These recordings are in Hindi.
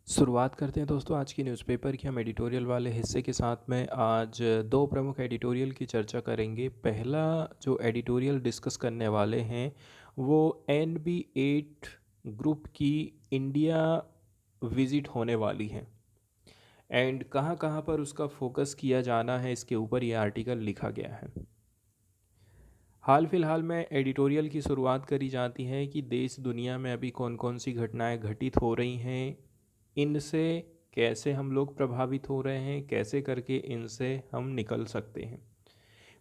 शुरुआत करते हैं दोस्तों आज की न्यूज़पेपर की हम एडिटोरियल वाले हिस्से के साथ में आज दो प्रमुख एडिटोरियल की चर्चा करेंगे। पहला जो एडिटोरियल डिस्कस करने वाले हैं वो NB8 ग्रुप की इंडिया विज़िट होने वाली है एंड कहाँ कहाँ पर उसका फोकस किया जाना है, इसके ऊपर ये आर्टिकल लिखा गया है। हाल फिलहाल में एडिटोरियल की शुरुआत करी जाती है कि देश दुनिया में अभी कौन कौन सी घटनाएं घटित हो रही हैं, इनसे कैसे हम लोग प्रभावित हो रहे हैं, कैसे करके इनसे हम निकल सकते हैं।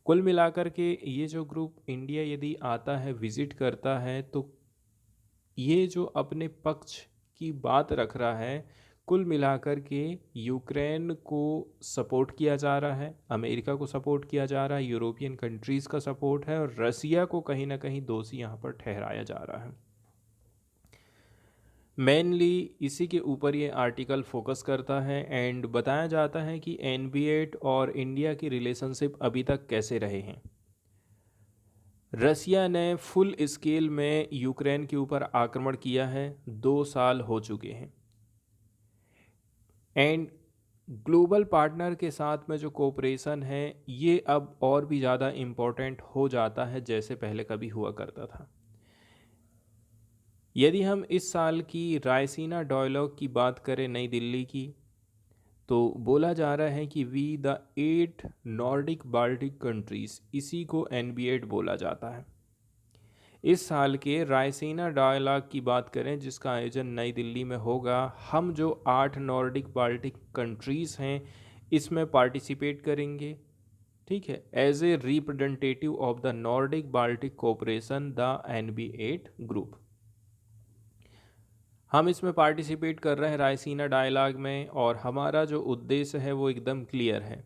कुल मिलाकर के ये जो ग्रुप इंडिया यदि आता है, विज़िट करता है, तो ये जो अपने पक्ष की बात रख रहा है, कुल मिलाकर के यूक्रेन को सपोर्ट किया जा रहा है, अमेरिका को सपोर्ट किया जा रहा है, यूरोपियन कंट्रीज़ का सपोर्ट है और रसिया को कहीं ना कहीं दोषी यहाँ पर ठहराया जा रहा है। मेनली इसी के ऊपर ये आर्टिकल फोकस करता है एंड बताया जाता है कि NB8 और इंडिया की रिलेशनशिप अभी तक कैसे रहे हैं। रसिया ने फुल स्केल में यूक्रेन के ऊपर आक्रमण किया है, 2 साल हो चुके हैं एंड ग्लोबल पार्टनर के साथ में जो कोऑपरेशन है ये अब और भी ज़्यादा इम्पोर्टेंट हो जाता है जैसे पहले कभी हुआ करता था। यदि हम इस साल की रायसीना डायलॉग की बात करें नई दिल्ली की, तो बोला जा रहा है कि we the 8 Nordic Baltic countries, इसी को NB8 बोला जाता है। इस साल के रायसीना डायलॉग की बात करें जिसका आयोजन नई दिल्ली में होगा, हम जो 8 नॉर्डिक बाल्टिक कंट्रीज़ हैं इसमें पार्टिसिपेट करेंगे। ठीक है, as a representative of the Nordic Baltic cooperation the NB8 group हम इसमें पार्टिसिपेट कर रहे हैं रायसीना डायलॉग में, और हमारा जो उद्देश्य है वो एकदम क्लियर है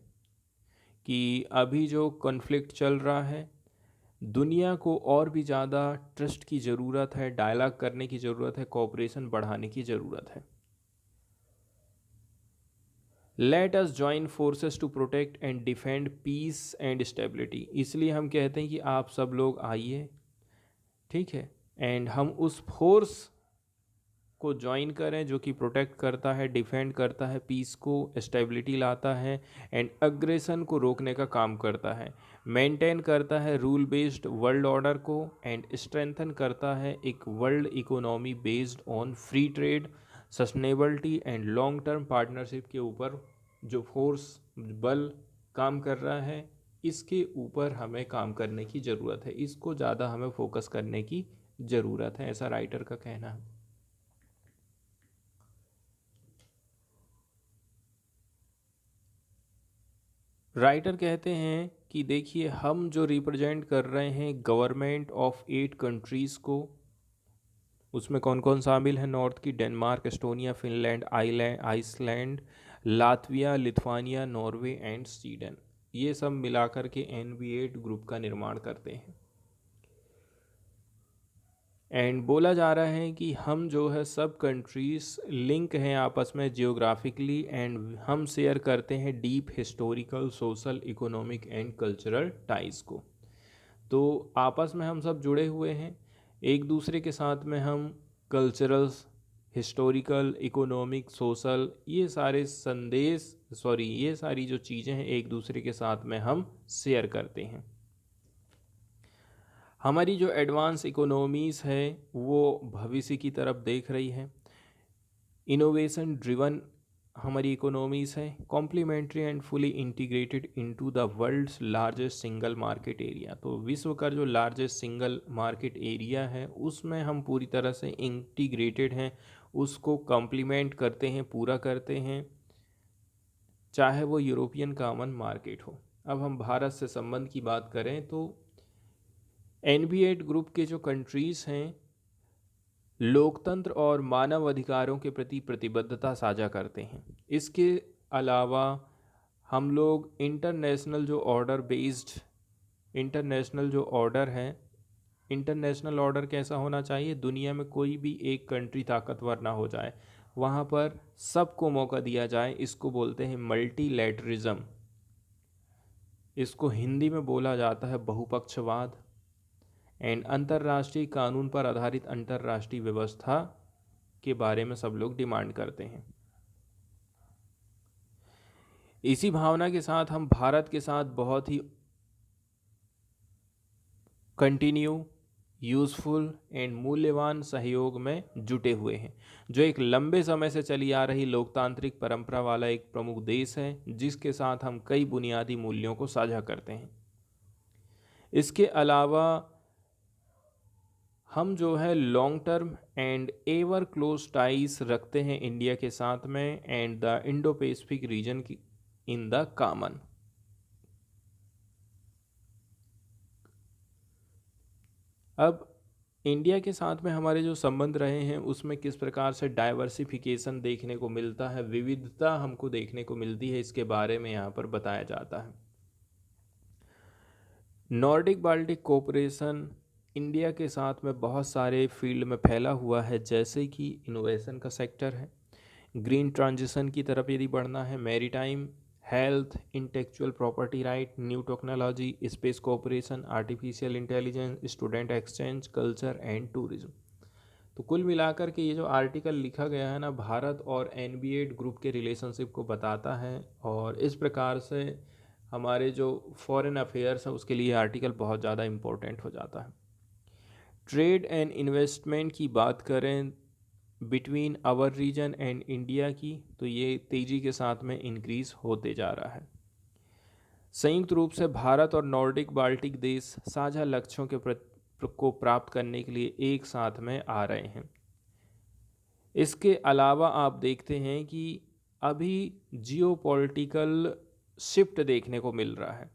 कि अभी जो कॉन्फ्लिक्ट चल रहा है, दुनिया को और भी ज़्यादा ट्रस्ट की ज़रूरत है, डायलॉग करने की ज़रूरत है, कोऑपरेशन बढ़ाने की ज़रूरत है। Let us join forces to protect and defend peace and stability, इसलिए हम कहते हैं कि आप सब लोग आइए, ठीक है, एंड हम उस फोर्स को ज्वाइन करें जो कि प्रोटेक्ट करता है, डिफेंड करता है, पीस को, स्टेबिलिटी लाता है एंड अग्रेशन को रोकने का काम करता है, मेंटेन करता है रूल बेस्ड वर्ल्ड ऑर्डर को एंड स्ट्रेंथन करता है एक world economy based on free trade, sustainability and long term partnership के ऊपर जो फोर्स बल काम कर रहा है, इसके ऊपर हमें काम करने की ज़रूरत है, इसको ज़्यादा हमें फोकस करने की ज़रूरत है, ऐसा राइटर का कहना है। राइटर कहते हैं कि देखिए, हम जो रिप्रेजेंट कर रहे हैं गवर्नमेंट ऑफ 8 कंट्रीज़ को, उसमें कौन कौन शामिल है, नॉर्थ की Denmark, Estonia, Finland, Iceland, Latvia, Lithuania, Norway and Sweden, ये सब मिलाकर के NB8 ग्रुप का निर्माण करते हैं। एंड बोला जा रहा है कि हम जो है सब कंट्रीज़ लिंक हैं आपस में जियोग्राफिकली एंड हम शेयर करते हैं deep historical, social, economic and cultural ties को। तो आपस में हम सब जुड़े हुए हैं, एक दूसरे के साथ में हम कल्चरल, हिस्टोरिकल, इकोनॉमिक, सोशल, ये सारे ये सारी जो चीज़ें हैं एक दूसरे के साथ में हम शेयर करते हैं। हमारी जो एडवांस इकोनॉमीज़ है वो भविष्य की तरफ देख रही है, इनोवेशन ड्रिवन हमारी इकोनॉमीज़ है, complementary and fully integrated into the world's largest single market area, तो विश्व का जो लार्जेस्ट सिंगल मार्केट एरिया है उसमें हम पूरी तरह से इंटीग्रेटेड हैं, उसको कॉम्प्लीमेंट करते हैं, पूरा करते हैं, चाहे वो यूरोपियन कॉमन मार्केट हो। अब हम भारत से संबंध की बात करें तो NB8 ग्रुप के जो कंट्रीज़ हैं लोकतंत्र और मानव अधिकारों के प्रति प्रतिबद्धता साझा करते हैं। इसके अलावा हम लोग इंटरनेशनल जो ऑर्डर है, इंटरनेशनल ऑर्डर कैसा होना चाहिए, दुनिया में कोई भी एक कंट्री ताकतवर ना हो जाए, वहाँ पर सबको मौका दिया जाए, इसको बोलते हैं मल्टीलैटरिज्म, इसको हिंदी में बोला जाता है बहुपक्षवाद एंड अंतर्राष्ट्रीय कानून पर आधारित अंतर्राष्ट्रीय व्यवस्था के बारे में सब लोग डिमांड करते हैं। इसी भावना के साथ हम भारत के साथ बहुत ही कंटिन्यू, यूज़फुल एंड मूल्यवान सहयोग में जुटे हुए हैं, जो एक लंबे समय से चली आ रही लोकतांत्रिक परंपरा वाला एक प्रमुख देश है, जिसके साथ हम कई बुनियादी मूल्यों को साझा करते हैं। इसके अलावा हम जो है long term and ever close ties रखते हैं इंडिया के साथ में and the Indo Pacific region की इन द कॉमन। अब इंडिया के साथ में हमारे जो संबंध रहे हैं उसमें किस प्रकार से डाइवर्सिफिकेशन देखने को मिलता है, विविधता हमको देखने को मिलती है, इसके बारे में यहाँ पर बताया जाता है। नॉर्डिक बाल्टिक कोऑपरेशन इंडिया के साथ में बहुत सारे फील्ड में फैला हुआ है, जैसे कि इनोवेशन का सेक्टर है, ग्रीन ट्रांजिशन की तरफ यदि बढ़ना है, maritime, health, intellectual property right, new technology, space cooperation, artificial intelligence, student exchange, culture and tourism. तो कुल मिलाकर के ये जो आर्टिकल लिखा गया है ना, भारत और NB8 ग्रुप के रिलेशनशिप को बताता है, और इस प्रकार से हमारे जो फॉरेन अफेयर्स हैं उसके लिए आर्टिकल बहुत ज़्यादा इम्पोर्टेंट हो जाता है। ट्रेड एंड इन्वेस्टमेंट की बात करें between our region and India की, तो ये तेज़ी के साथ में इंक्रीज़ होते जा रहा है। संयुक्त रूप से भारत और नॉर्डिक बाल्टिक देश साझा लक्ष्यों को प्राप्त करने के लिए एक साथ में आ रहे हैं। इसके अलावा आप देखते हैं कि अभी जियोपॉलिटिकल शिफ्ट देखने को मिल रहा है,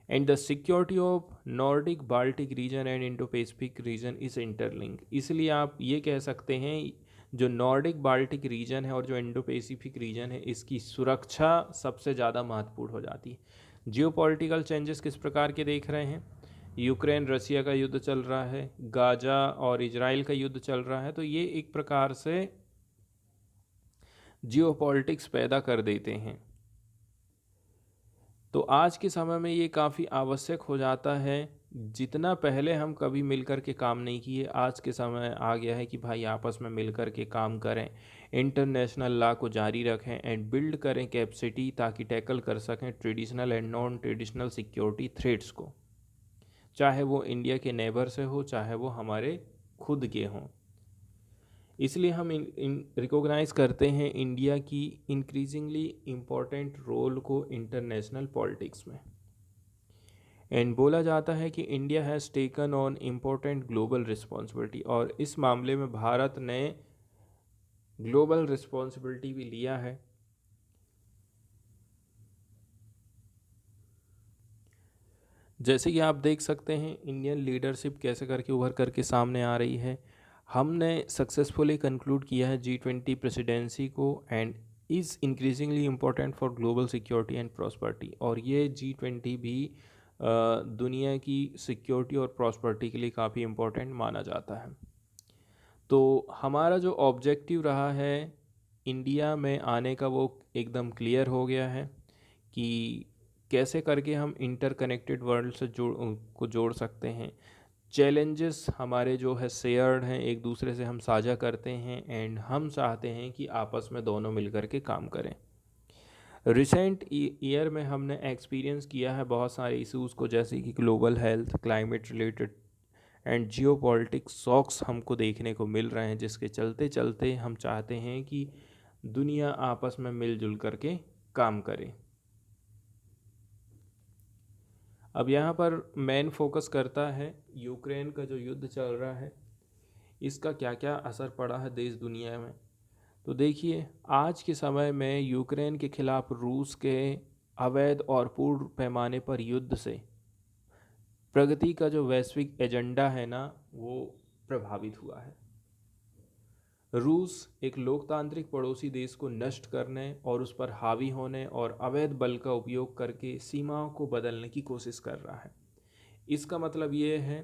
and the security of Nordic Baltic region and Indo Pacific region is interlink. इसलिए आप ये कह सकते हैं जो नॉर्डिक बाल्टिक रीजन है और जो इंडो पैसिफिक रीजन है, इसकी सुरक्षा सबसे ज़्यादा महत्वपूर्ण हो जाती है। जियोपॉलिटिकल चेंजेस किस प्रकार के देख रहे हैं, यूक्रेन रसिया का युद्ध चल रहा है, गाजा और इजराइल का युद्ध चल रहा है, तो ये एक प्रकार से जियोपॉलिटिक्स पैदा कर देते हैं। तो आज के समय में ये काफ़ी आवश्यक हो जाता है। जितना पहले हम कभी मिलकर के काम नहीं किए, आज के समय आ गया है कि भाई आपस में मिलकर के काम करें, इंटरनेशनल लॉ को जारी रखें एंड बिल्ड करें कैपेसिटी, ताकि टैकल कर सकें traditional and non traditional security threats को, चाहे वो इंडिया के नेबर से हो, चाहे वो हमारे खुद के हों। इसलिए हम रिकॉग्नाइज करते हैं इंडिया की इंक्रीजिंगली इम्पोर्टेंट रोल को इंटरनेशनल पॉलिटिक्स में, एंड बोला जाता है कि India has taken on important global responsibility, और इस मामले में भारत ने ग्लोबल रिस्पॉन्सिबिलिटी भी लिया है। जैसे कि आप देख सकते हैं इंडियन लीडरशिप कैसे करके उभर करके सामने आ रही है। हमने सक्सेसफुली कंक्लूड किया है G20 प्रेसिडेंसी को, and is increasingly important for global security and prosperity, और ये G20 भी दुनिया की सिक्योरिटी और प्रॉस्पर्टी के लिए काफ़ी इम्पोर्टेंट माना जाता है। तो हमारा जो ऑब्जेक्टिव रहा है इंडिया में आने का, वो एकदम क्लियर हो गया है कि कैसे करके हम इंटरकनेक्टेड वर्ल्ड से जोड़ सकते हैं। चैलेंजेस हमारे जो है शेयर्ड हैं, एक दूसरे से हम साझा करते हैं, एंड हम चाहते हैं कि आपस में दोनों मिलकर के काम करें। रिसेंट ईयर में हमने एक्सपीरियंस किया है बहुत सारे इश्यूज़ को, जैसे कि global health, climate related and geopolitics shocks हमको देखने को मिल रहे हैं, जिसके चलते चलते हम चाहते हैं कि दुनिया आपस में मिलजुल करके काम करे। अब यहाँ पर मेन फोकस करता है यूक्रेन का जो युद्ध चल रहा है, इसका क्या क्या असर पड़ा है देश दुनिया में। तो देखिए, आज के समय में यूक्रेन के खिलाफ रूस के अवैध और पूर्ण पैमाने पर युद्ध से प्रगति का जो वैश्विक एजेंडा है ना, वो प्रभावित हुआ है। रूस एक लोकतांत्रिक पड़ोसी देश को नष्ट करने और उस पर हावी होने और अवैध बल का उपयोग करके सीमाओं को बदलने की कोशिश कर रहा है। इसका मतलब ये है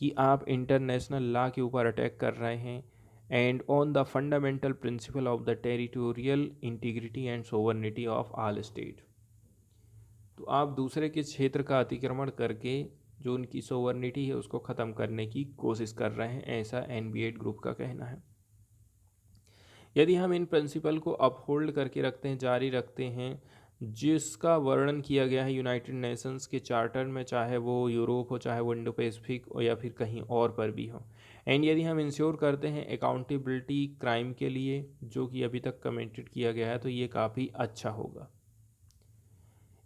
कि आप इंटरनेशनल लॉ के ऊपर अटैक कर रहे हैं, and on the fundamental principle of the territorial integrity and sovereignty of all state. तो आप दूसरे के क्षेत्र का अतिक्रमण करके जो उनकी सोवरेनिटी है उसको ख़त्म करने की कोशिश कर रहे हैं, ऐसा NB8 ग्रुप का कहना है। यदि हम इन प्रिंसिपल को अपहोल्ड करके रखते हैं, जारी रखते हैं, जिसका वर्णन किया गया है यूनाइटेड नेशंस के चार्टर में, चाहे वो यूरोप हो, चाहे वो इंडो पैसिफिक हो, या फिर कहीं और पर भी हो, एंड यदि हम इंश्योर करते हैं अकाउंटेबिलिटी क्राइम के लिए, जो कि अभी तक कमेंटेड किया गया है, तो ये काफ़ी अच्छा होगा।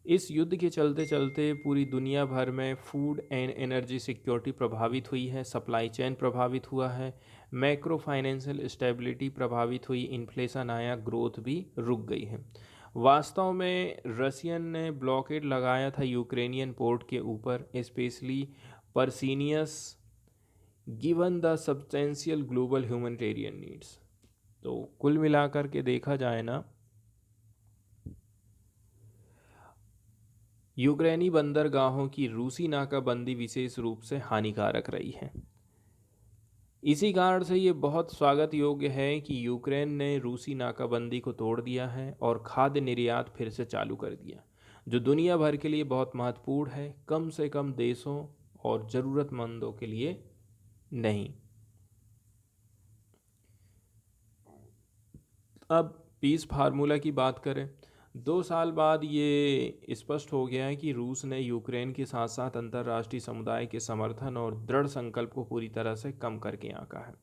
इस युद्ध के चलते चलते पूरी दुनिया भर में फूड एंड एनर्जी सिक्योरिटी प्रभावित हुई है, सप्लाई चेन प्रभावित हुआ है, मैक्रो फाइनेंशियल स्टेबिलिटी प्रभावित हुई, इन्फ्लेशन आया, ग्रोथ भी रुक गई है। वास्तव में रशियन ने ब्लॉकेड लगाया था यूक्रेनियन पोर्ट के ऊपर, specially pernicious, given the substantial global humanitarian needs. तो कुल मिलाकर के देखा जाए ना, यूक्रेनी बंदरगाहों की रूसी नाकाबंदी विशेष रूप से हानिकारक रही है। इसी कारण से ये बहुत स्वागत योग्य है कि यूक्रेन ने रूसी नाकाबंदी को तोड़ दिया है और खाद्य निर्यात फिर से चालू कर दिया, जो दुनिया भर के लिए बहुत महत्वपूर्ण है, कम से कम देशों और ज़रूरतमंदों के लिए नहीं। अब पीस फार्मूला की बात करें, 2 साल बाद ये स्पष्ट हो गया है कि रूस ने यूक्रेन के साथ साथ अंतर्राष्ट्रीय समुदाय के समर्थन और दृढ़ संकल्प को पूरी तरह से कम करके आंका है।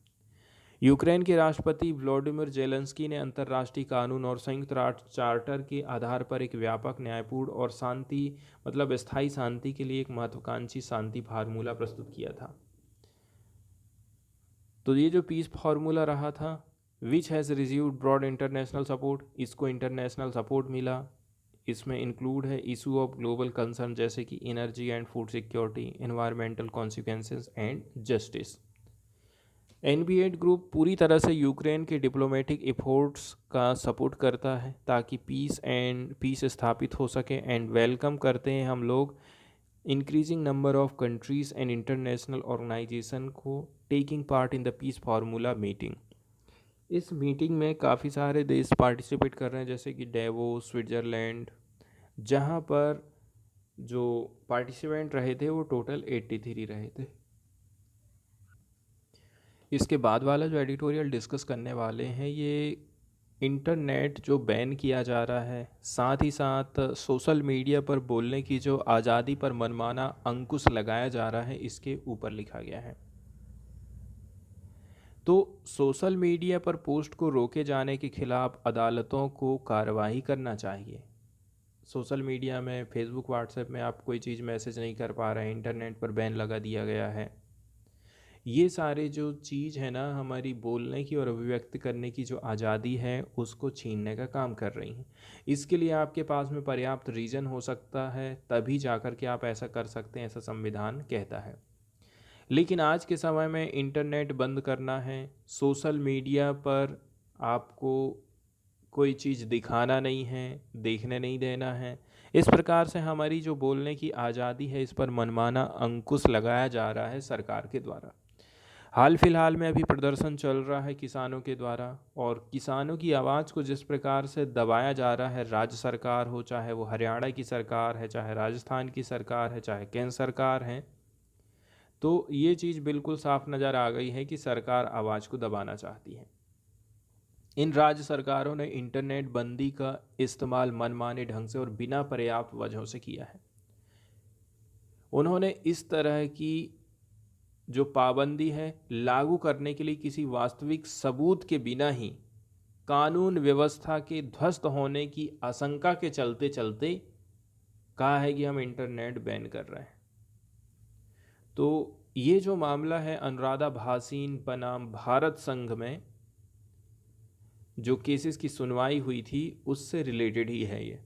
यूक्रेन के राष्ट्रपति व्लादिमीर जेलेंस्की ने अंतर्राष्ट्रीय कानून और संयुक्त राष्ट्र चार्टर के आधार पर एक व्यापक, न्यायपूर्ण और शांति मतलब स्थायी शांति के लिए एक महत्वाकांक्षी शांति फार्मूला प्रस्तुत किया था। तो ये जो पीस फार्मूला रहा था, which has received broad international support, इसको इंटरनेशनल सपोर्ट मिला। इसमें इंक्लूड है इशू ऑफ ग्लोबल कंसर्न जैसे कि energy and food security, environmental consequences and justice. एनबी8 ग्रुप पूरी तरह से यूक्रेन के डिप्लोमेटिक एफर्ट्स का सपोर्ट करता है ताकि पीस स्थापित हो सके, एंड वेलकम करते हैं हम लोग increasing number of countries and international organisation को taking part in the peace formula meeting. इस मीटिंग में काफ़ी सारे देश पार्टिसिपेट कर रहे हैं, जैसे कि डेवोस, स्विट्ज़रलैंड, जहाँ पर जो पार्टिसिपेंट रहे थे वो टोटल 83 रहे थे। इसके बाद वाला जो एडिटोरियल डिस्कस करने वाले हैं, ये इंटरनेट जो बैन किया जा रहा है, साथ ही साथ सोशल मीडिया पर बोलने की जो आज़ादी पर मनमाना अंकुश लगाया जा रहा है, इसके ऊपर लिखा गया है। तो सोशल मीडिया पर पोस्ट को रोके जाने के खिलाफ अदालतों को कार्रवाई करना चाहिए। सोशल मीडिया में फेसबुक, व्हाट्सएप में आप कोई चीज़ मैसेज नहीं कर पा रहे हैं, इंटरनेट पर बैन लगा दिया गया है। ये सारे जो चीज़ है ना, हमारी बोलने की और अभिव्यक्त करने की जो आज़ादी है उसको छीनने का काम कर रही हैं। इसके लिए आपके पास में पर्याप्त रीज़न हो सकता है, तभी जाकर के आप ऐसा कर सकते हैं, ऐसा संविधान कहता है। लेकिन आज के समय में इंटरनेट बंद करना है, सोशल मीडिया पर आपको कोई चीज़ दिखाना नहीं है, देखने नहीं देना है, इस प्रकार से हमारी जो बोलने की आज़ादी है, इस पर मनमाना अंकुश लगाया जा रहा है सरकार के द्वारा। हाल फिलहाल में अभी प्रदर्शन चल रहा है किसानों के द्वारा, और किसानों की आवाज़ को जिस प्रकार से दबाया जा रहा है, राज्य सरकार हो, चाहे वो हरियाणा की सरकार है, चाहे राजस्थान की सरकार है, चाहे केंद्र सरकार है, तो ये चीज़ बिल्कुल साफ नज़र आ गई है कि सरकार आवाज़ को दबाना चाहती है। इन राज्य सरकारों ने इंटरनेट बंदी का इस्तेमाल मनमाने ढंग से और बिना पर्याप्त वजहों से किया है। उन्होंने इस तरह की जो पाबंदी है लागू करने के लिए किसी वास्तविक सबूत के बिना ही कानून व्यवस्था के ध्वस्त होने की आशंका के चलते चलते कहा है कि हम इंटरनेट बैन कर रहे हैं। तो ये जो मामला है अनुराधा भासीन बनाम भारत संघ में जो केसेस की सुनवाई हुई थी उससे रिलेटेड ही है ये।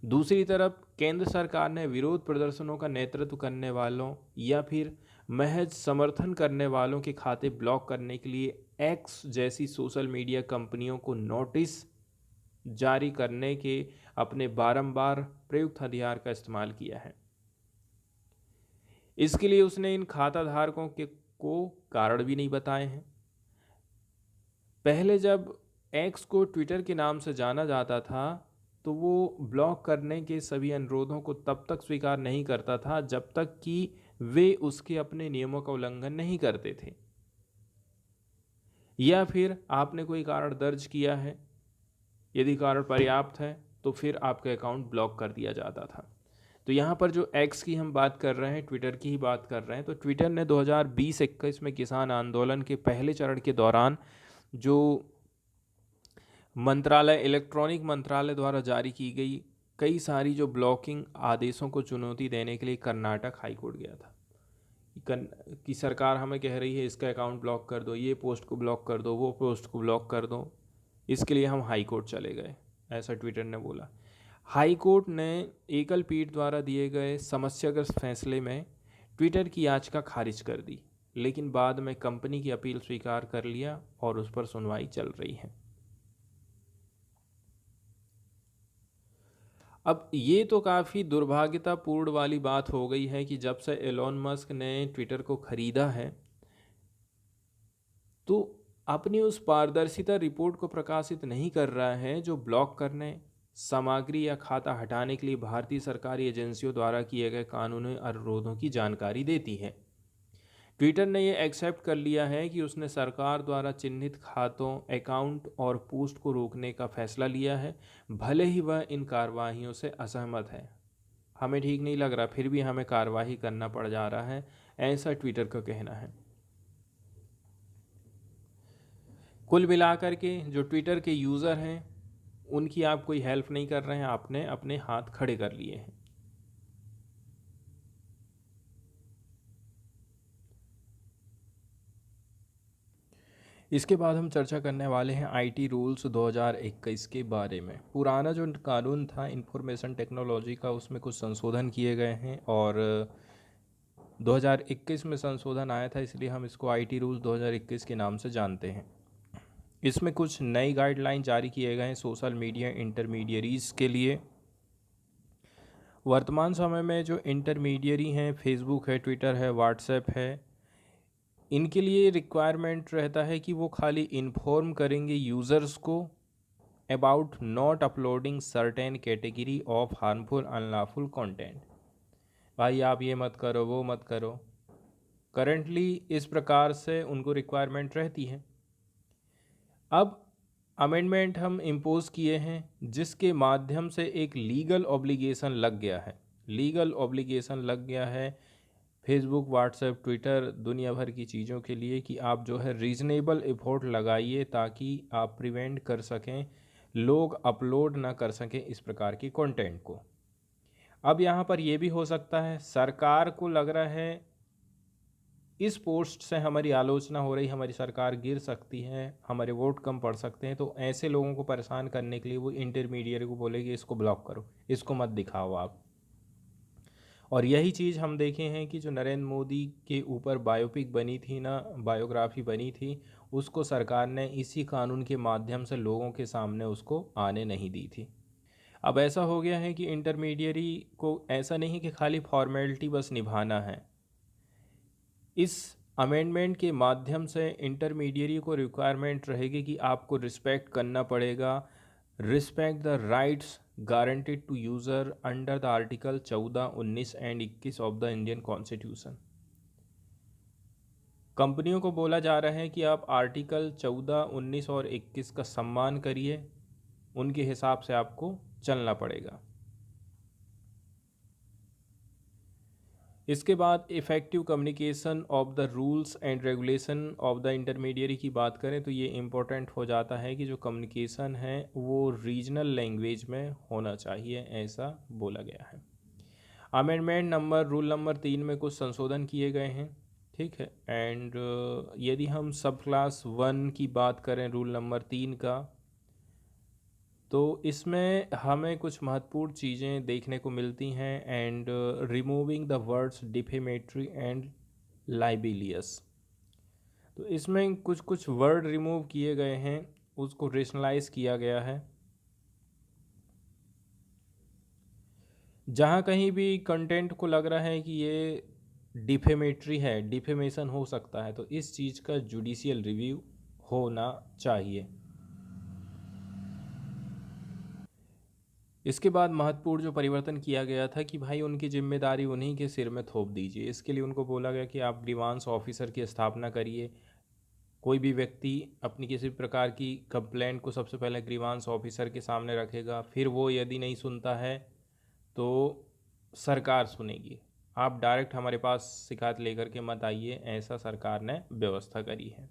दूसरी तरफ केंद्र सरकार ने विरोध प्रदर्शनों का नेतृत्व करने वालों या फिर महज समर्थन करने वालों के खाते ब्लॉक करने के लिए एक्स जैसी सोशल मीडिया कंपनियों को नोटिस जारी करने के अपने बारंबार प्रयुक्त हथियार का इस्तेमाल किया है। इसके लिए उसने इन खाता धारकों को कारण भी नहीं बताए हैं। पहले जब एक्स को ट्विटर के नाम से जाना जाता था तो वो ब्लॉक करने के सभी अनुरोधों को तब तक स्वीकार नहीं करता था जब तक कि वे उसके अपने नियमों का उल्लंघन नहीं करते थे। या फिर आपने कोई कारण दर्ज किया है, यदि कारण पर्याप्त है तो फिर आपका अकाउंट ब्लॉक कर दिया जाता था। तो यहाँ पर जो एक्स की हम बात कर रहे हैं, ट्विटर की ही बात कर रहे हैं, तो ट्विटर ने 2020-21 में किसान आंदोलन के पहले चरण के दौरान जो मंत्रालय, इलेक्ट्रॉनिक मंत्रालय द्वारा जारी की गई कई सारी जो ब्लॉकिंग आदेशों को चुनौती देने के लिए कर्नाटक हाई कोर्ट गया था कि सरकार हमें कह रही है इसका अकाउंट ब्लॉक कर दो, ये पोस्ट को ब्लॉक कर दो, वो पोस्ट को ब्लॉक कर दो, इसके लिए हम हाई कोर्ट चले गए, ऐसा ट्विटर ने बोला। हाई कोर्ट ने एकल पीठ द्वारा दिए गए समस्याग्रस्त फैसले में ट्विटर की याचिका खारिज कर दी, लेकिन बाद में कंपनी की अपील स्वीकार कर लिया और उस पर सुनवाई चल रही है। अब ये तो काफ़ी दुर्भाग्यतापूर्ण वाली बात हो गई है कि जब से एलोन मस्क ने ट्विटर को खरीदा है तो अपनी उस पारदर्शिता रिपोर्ट को प्रकाशित नहीं कर रहा है जो ब्लॉक करने, सामग्री या खाता हटाने के लिए भारतीय सरकारी एजेंसियों द्वारा किए गए कानूनी अनुरोधों की जानकारी देती है। ट्विटर ने यह एक्सेप्ट कर लिया है कि उसने सरकार द्वारा चिन्हित खातों, अकाउंट और पोस्ट को रोकने का फैसला लिया है, भले ही वह इन कार्रवाइयों से असहमत है। हमें ठीक नहीं लग रहा, फिर भी हमें कार्रवाई करना पड़ जा रहा है, ऐसा ट्विटर का कहना है। कुल मिलाकर के जो ट्विटर के यूज़र हैं उनकी आप कोई हेल्प नहीं कर रहे हैं, आपने अपने हाथ खड़े कर लिए हैं। इसके बाद हम चर्चा करने वाले हैं आईटी रूल्स 2021 के बारे में। पुराना जो कानून था इंफॉर्मेशन टेक्नोलॉजी का, उसमें कुछ संशोधन किए गए हैं और 2021 में संशोधन आया था, इसलिए हम इसको आईटी रूल्स 2021 के नाम से जानते हैं। इसमें कुछ नई गाइडलाइन जारी किए गए हैं सोशल मीडिया इंटरमीडियरीज़ के लिए। वर्तमान समय में जो इंटरमीडियरी हैं, फेसबुक है, ट्विटर है, व्हाट्सएप है, इनके लिए रिक्वायरमेंट रहता है कि वो खाली इन्फॉर्म करेंगे यूज़र्स को about not uploading certain category of harmful unlawful content. भाई आप ये मत करो, वो मत करो। करंटली इस प्रकार से उनको रिक्वायरमेंट रहती है। अब अमेंडमेंट हम इम्पोज किए हैं जिसके माध्यम से एक लीगल ऑब्लिगेशन लग गया है। लीगल ऑब्लिगेशन लग गया है फेसबुक, व्हाट्सएप, ट्विटर, दुनिया भर की चीज़ों के लिए कि आप जो है रीज़नेबल एफर्ट लगाइए ताकि आप प्रिवेंट कर सकें, लोग अपलोड ना कर सकें इस प्रकार की कंटेंट को। अब यहाँ पर यह भी हो सकता है सरकार को लग रहा है इस पोस्ट से हमारी आलोचना हो रही, हमारी सरकार गिर सकती है, हमारे वोट कम पड़ सकते हैं, तो ऐसे लोगों को परेशान करने के लिए वो इंटरमीडिएट को बोलेगी इसको ब्लॉक करो, इसको मत दिखाओ आप। और यही चीज़ हम देखे हैं कि जो नरेंद्र मोदी के ऊपर बायोपिक बनी थी ना, बायोग्राफी बनी थी, उसको सरकार ने इसी कानून के माध्यम से लोगों के सामने उसको आने नहीं दी थी। अब ऐसा हो गया है कि इंटरमीडियरी को ऐसा नहीं कि खाली फॉर्मेलिटी बस निभाना है, इस अमेंडमेंट के माध्यम से इंटरमीडियरी को रिक्वायरमेंट रहेगी कि आपको रिस्पेक्ट करना पड़ेगा, respect the rights guaranteed to user under the article 14, 19 and 21 of the Indian constitution. कंपनियों को बोला जा रहा है कि आप आर्टिकल 14, 19 और 21 का सम्मान करिए, उनके हिसाब से आपको चलना पड़ेगा। इसके बाद effective communication of the rules and regulation of the intermediary की बात करें तो ये इम्पोर्टेंट हो जाता है कि जो कम्युनिकेशन है वो रीजनल लैंग्वेज में होना चाहिए, ऐसा बोला गया है। अमेंडमेंट नंबर रूल नंबर 3 में कुछ संशोधन किए गए हैं, ठीक है। एंड यदि हम सब क्लास 1 की बात करें रूल नंबर 3 का, तो इसमें हमें कुछ महत्वपूर्ण चीज़ें देखने को मिलती हैं। And removing the words defamatory and libellous, तो इसमें कुछ कुछ वर्ड रिमूव किए गए हैं, उसको रेशनलाइज किया गया है। जहाँ कहीं भी कंटेंट को लग रहा है कि ये डिफेमेटरी है, डिफेमेशन हो सकता है, तो इस चीज़ का जुडिशियल रिव्यू होना चाहिए। इसके बाद महत्वपूर्ण जो परिवर्तन किया गया था कि भाई उनकी जिम्मेदारी उन्हीं के सिर में थोप दीजिए। इसके लिए उनको बोला गया कि आप ग्रीवांस ऑफिसर की स्थापना करिए, कोई भी व्यक्ति अपनी किसी प्रकार की कंप्लेंट को सबसे पहले ग्रीवांस ऑफिसर के सामने रखेगा, फिर वो यदि नहीं सुनता है तो सरकार सुनेगी। आप डायरेक्ट हमारे पास शिकायत लेकर के मत आइए, ऐसा सरकार ने व्यवस्था करी है।